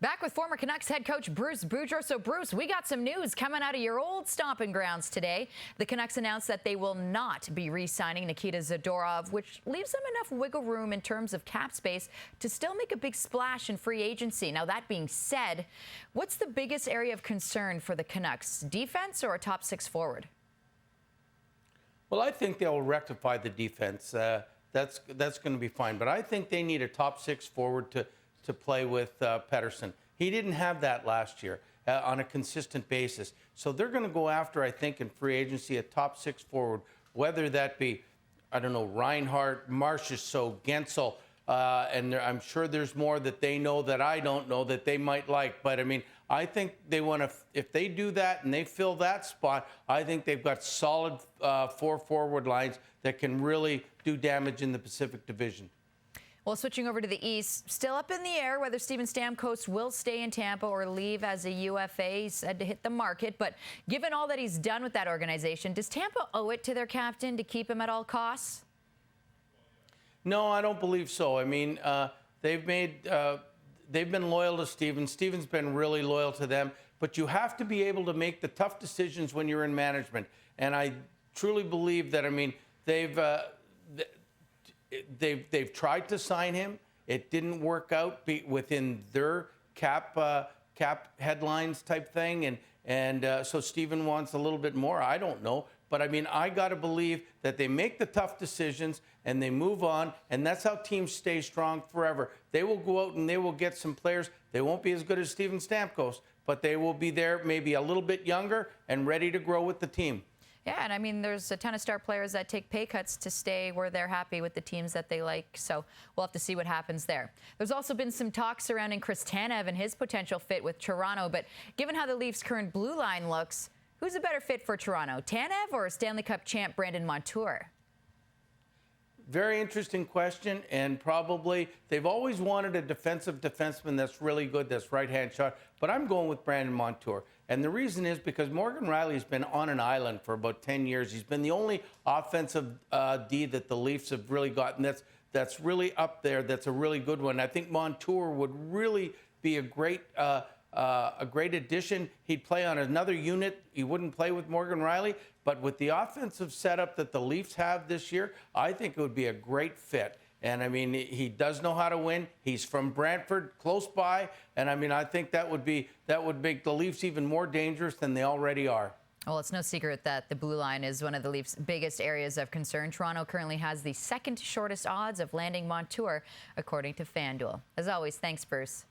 Back with former Canucks head coach Bruce Boudreau. So, Bruce, we got some news coming out of your old stomping grounds today. The Canucks announced that they will not be re-signing Nikita Zadorov, which leaves them enough wiggle room in terms of cap space to still make a big splash in free agency. Now, that being said, what's the biggest area of concern for the Canucks? Defense or a top six forward? Well, I think they'll rectify the defense. That's going to be fine. But I think they need a top six forward to play with Pettersson. He didn't have that last year on a consistent basis. So they're going to go after, I think, in free agency, a top six forward, whether that be, I don't know, Reinhart, Marchessault, Gensel, and I'm sure there's more that they know that I don't know that they might like. But, I mean, I think they want to, if they do that and they fill that spot, I think they've got solid four forward lines that can really do damage in the Pacific Division. Well, switching over to the East, still up in the air whether Steven Stamkos will stay in Tampa or leave as a UFA. He's said to hit the market. But given all that he's done with that organization, does Tampa owe it to their captain to keep him at all costs? No, I don't believe so. I mean, they've been loyal to Steven. Steven's been really loyal to them. But you have to be able to make the tough decisions when you're in management. And I truly believe that, I mean, they've tried to sign him. It didn't work out within their cap headlines type thing. And so Steven wants a little bit more. I don't know. But, I mean, I got to believe that they make the tough decisions and they move on. And that's how teams stay strong forever. They will go out and they will get some players. They won't be as good as Steven Stamkos, but they will be there maybe a little bit younger and ready to grow with the team. Yeah, and I mean, there's a ton of star players that take pay cuts to stay where they're happy with the teams that they like. So we'll have to see what happens there. There's also been some talk surrounding Chris Tanev and his potential fit with Toronto. But given how the Leafs' current blue line looks, who's a better fit for Toronto, Tanev or Stanley Cup champ Brandon Montour? Very interesting question, and probably they've always wanted a defensive defenseman that's really good, that's right-hand shot, but I'm going with Brandon Montour. And the reason is because Morgan Rielly's been on an island for about 10 years. He's been the only offensive D that the Leafs have really gotten that's really up there, that's a really good one. I think Montour would really be a great addition. He'd play on another unit. He wouldn't play with Morgan Rielly. But with the offensive setup that the Leafs have this year, I think it would be a great fit. And, I mean, he does know how to win. He's from Brantford, close by. And, I mean, I think that would make the Leafs even more dangerous than they already are. Well, it's no secret that the blue line is one of the Leafs' biggest areas of concern. Toronto currently has the second shortest odds of landing Montour, according to FanDuel. As always, thanks, Bruce.